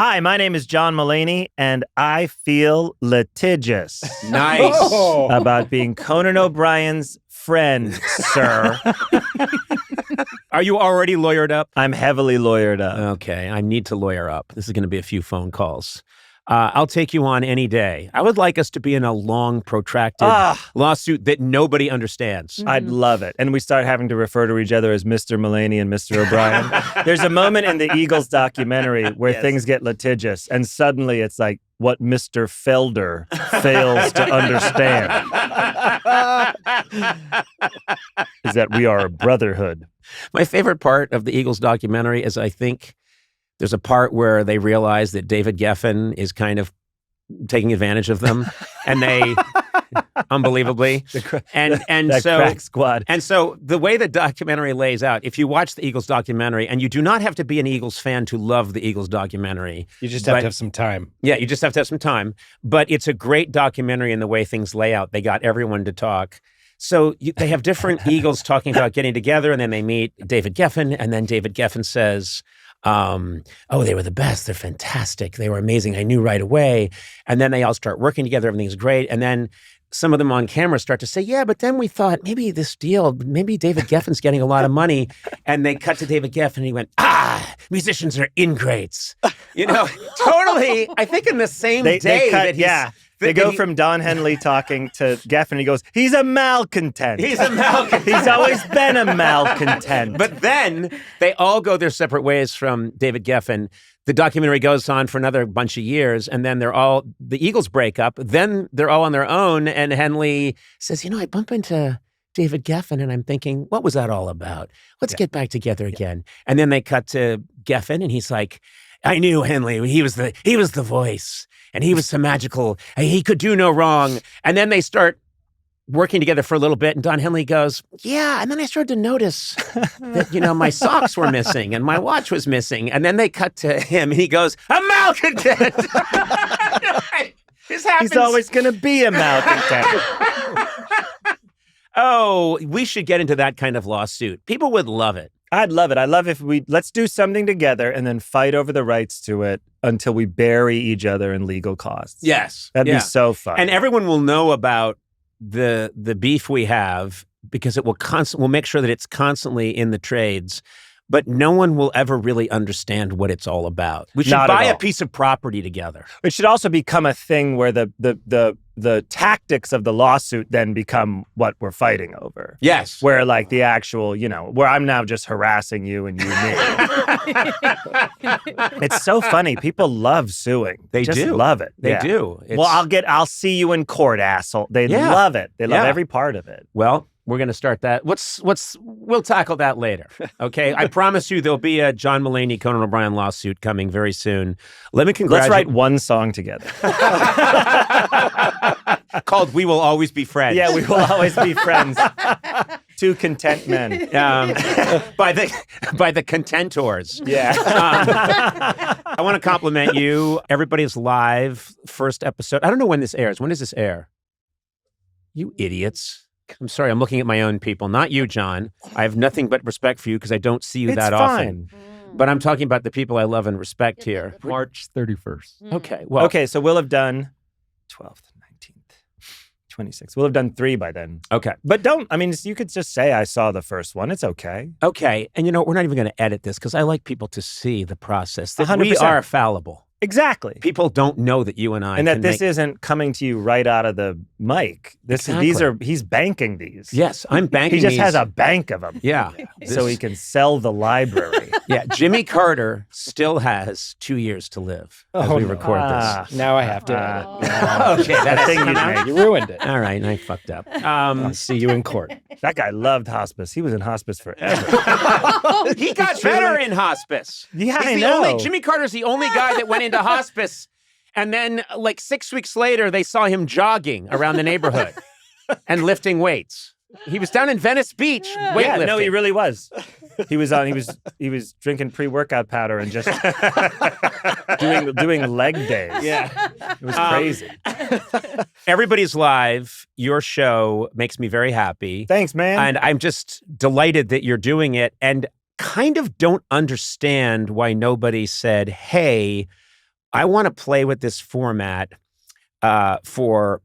Hi, my name is John Mulaney, and I feel litigious. Nice. About being Conan O'Brien's friend, sir. Are you already lawyered up? I'm heavily lawyered up. Okay, I need to lawyer up. This is going to be a few phone calls. I'll take you on any day. I would like us to be in a long, protracted lawsuit that nobody understands. I'd love it. And we start having to refer to each other as Mr. Mulaney and Mr. O'Brien. There's a moment in the Eagles documentary where things get litigious, and suddenly it's like what Mr. Felder fails to understand is that we are a brotherhood. My favorite part of the Eagles documentary is, I think, there's a part where they realize that David Geffen is kind of taking advantage of them, and they, unbelievably, that crack squad. And so the way the documentary lays out, if you watch the Eagles documentary, and you do not have to be an Eagles fan to love the Eagles documentary. You just have to have some time. Yeah, you just have to have some time. But it's a great documentary in the way things lay out. They got everyone to talk. So they have different Eagles talking about getting together, and then they meet David Geffen, and then David Geffen says, oh, they were the best. They're fantastic. They were amazing. I knew right away. And then they all start working together. Everything's great. And then some of them on camera start to say, yeah, but then we thought maybe this deal, maybe David Geffen's getting a lot of money. And they cut to David Geffen and he went, musicians are ingrates. You know, totally. I think in the same day that he's... They go from Don Henley talking to Geffen, and he goes, he's a malcontent. He's a malcontent. He's always been a malcontent. But then they all go their separate ways from David Geffen. The documentary goes on for another bunch of years, and then the Eagles break up. Then they're all on their own, and Henley says, I bump into David Geffen, and I'm thinking, what was that all about? Let's get back together again. And then they cut to Geffen, and he's like, I knew Henley. He was the voice. And he was so magical. He could do no wrong. And then they start working together for a little bit. And Don Henley goes, yeah. And then I started to notice that, my socks were missing and my watch was missing. And then they cut to him and he goes, a malcontent. This happens. He's always going to be a malcontent. Oh, we should get into that kind of lawsuit. People would love it. I'd love it. I love if let's do something together and then fight over the rights to it until we bury each other in legal costs. Yes. That'd be so fun. And everyone will know about the beef we have because it will we'll make sure that it's constantly in the trades, but no one will ever really understand what it's all about. We should buy a piece of property together. It should also become a thing where the tactics of the lawsuit then become what we're fighting over. Yes. Where like the actual, where I'm now just harassing you and you me. It's so funny. People love suing. They just do. love it. They do. Well, I'll see you in court, asshole. They love it. They love every part of it. Well, we're going to start that. We'll tackle that later. Okay. I promise you there'll be a John Mulaney, Conan O'Brien lawsuit coming very soon. Let me congratulate. Let's write one song together. Called We Will Always Be Friends. Yeah, we will always be friends. Two content men. By the contentors. Yeah. I want to compliment you. Everybody's live first episode. I don't know when this airs. When does this air? You idiots. I'm sorry, I'm looking at my own people, not you, John. I have nothing but respect for you because I don't see you that often. But I'm talking about the people I love and respect here. March 31st. Okay, well. Okay, so we'll have done 12th, 19th, 26th. We'll have done 3 by then. Okay. But you could just say I saw the first one. It's okay. Okay, and we're not even going to edit this because I like people to see the process. That 100%. We are fallible. Exactly. People don't know that you and I and that this isn't coming to you right out of the mic. He's banking these. Yes, I'm banking. He just has a bank of them. Yeah, so he can sell the library. Yeah, Jimmy Carter still has 2 years to live as we record this. Now I have to. Okay, that thing you made. You ruined it. All right, I fucked up. I'll see you in court. That guy loved hospice. He was in hospice forever. He got better in hospice. Yeah, I know. Jimmy Carter's the only guy that went into hospice, and then like 6 weeks later, they saw him jogging around the neighborhood and lifting weights. He was down in Venice Beach weightlifting. Yeah, no, he really was. He was drinking pre-workout powder and just doing leg days. Yeah, it was crazy. Everybody's live. Your show makes me very happy. Thanks, man. And I'm just delighted that you're doing it, and kind of don't understand why nobody said, "Hey, I want to play with this format for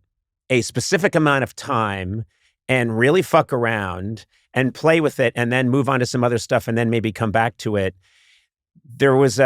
a specific amount of time and really fuck around and play with it and then move on to some other stuff and then maybe come back to it. There was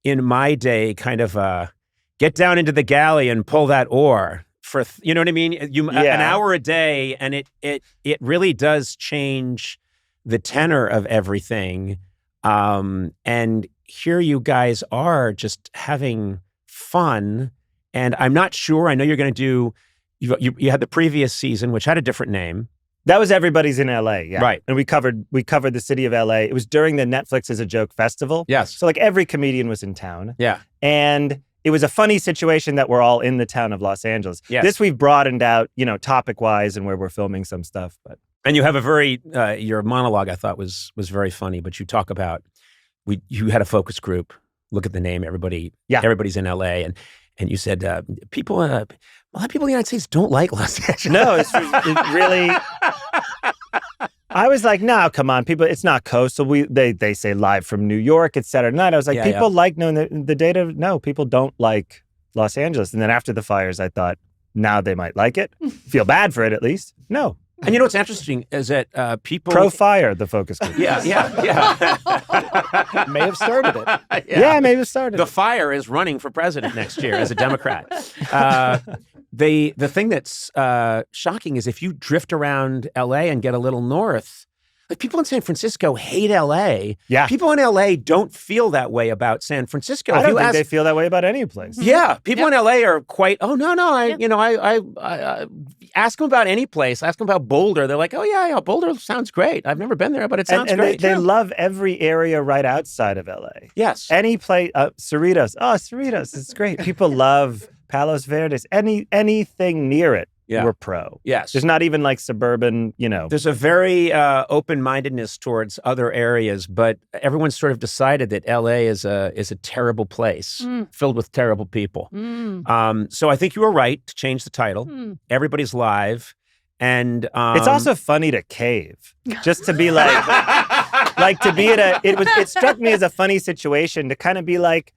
in my day, kind of get down into the galley and pull that oar for, you know what I mean? An hour a day, and it really does change the tenor of everything. And here you guys are just having fun. And I'm not sure, I know you're going to do, you had the previous season, which had a different name. That was Everybody's in LA, yeah. Right. And we covered the city of LA. It was during the Netflix is a Joke festival. Yes. So like every comedian was in town. Yeah. And it was a funny situation that we're all in the town of Los Angeles. Yes. This we've broadened out, topic-wise and where we're filming some stuff. But And you have a very, your monologue I thought was very funny, but you talk about, you had a focus group, look at the name, everybody's in LA. And you said, a lot of people in the United States don't like Los Angeles. No, it really. I was like, no, come on, people. It's not coastal. They say live from New York, et cetera. And I was like, people like knowing the data. No, people don't like Los Angeles. And then after the fires, I thought, now they might like it. Feel bad for it at least. No. And you know what's interesting is that people pro-fire the focus group. Yeah. May have started it. Yeah, maybe it started. The fire is running for president next year as a Democrat. The thing that's shocking is if you drift around LA and get a little north, like people in San Francisco hate LA. Yeah. People in LA don't feel that way about San Francisco. I don't think they feel that way about any place. Yeah. People in LA are quite, I ask them about any place. Ask them about Boulder. They're like, oh yeah, Boulder sounds great. I've never been there, but it sounds great. They love every area right outside of LA. Yes. Any place, Cerritos. Oh, Cerritos, it's great. People love Palos Verdes. Anything near it. Yeah. We're pro. Yes. There's not even like suburban, There's a very open-mindedness towards other areas, but everyone's sort of decided that LA is a terrible place filled with terrible people. So I think you were right to change the title. Everybody's live. And it's also funny to cave. Just to be like to be at it struck me as a funny situation to kind of be like,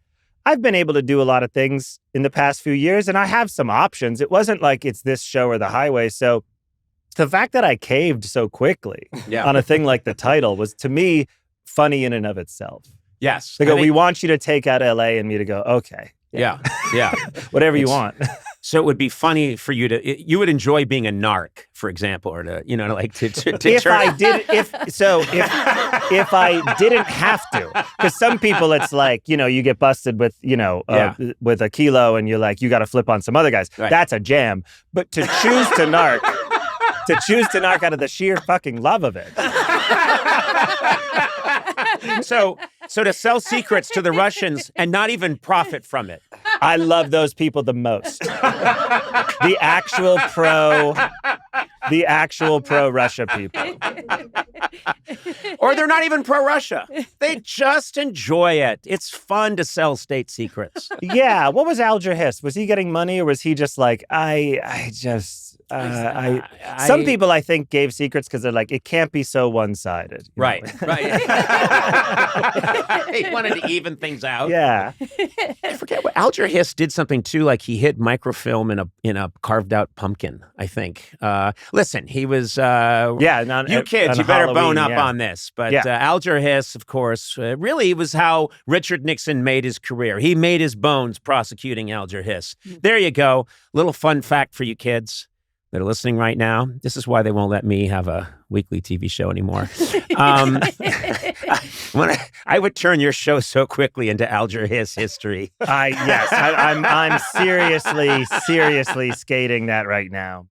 I've been able to do a lot of things in the past few years, and I have some options. It wasn't like it's this show or the highway. So the fact that I caved so quickly on a thing like the title was, to me, funny in and of itself. Yes. They go, we want you to take out LA, and me to go, okay. Yeah. Whatever you want. So it would be funny for you you would enjoy being a narc, for example, or to if I didn't have to, because some people it's like, you get busted with, with a kilo and you're like, you got to flip on some other guys. Right. That's a jam. But to choose to narc, out of the sheer fucking love of it. So to sell secrets to the Russians and not even profit from it. I love those people the most. The actual pro-Russia people. Or they're not even pro-Russia. They just enjoy it. It's fun to sell state secrets. Yeah. What was Alger Hiss? Was he getting money, or was he just like, some people I think gave secrets because they're like, it can't be so one-sided. Right. He wanted to even things out. Yeah. I forget what Alger Hiss did something too, like he hid microfilm in a carved out pumpkin, I think. Listen, he was you kids, you better bone up on this. But Alger Hiss, of course, really was how Richard Nixon made his career. He made his bones prosecuting Alger Hiss. There you go. Little fun fact for you kids that are listening right now. This is why they won't let me have a weekly TV show anymore. I would turn your show so quickly into Alger Hiss history. I'm seriously skating that right now.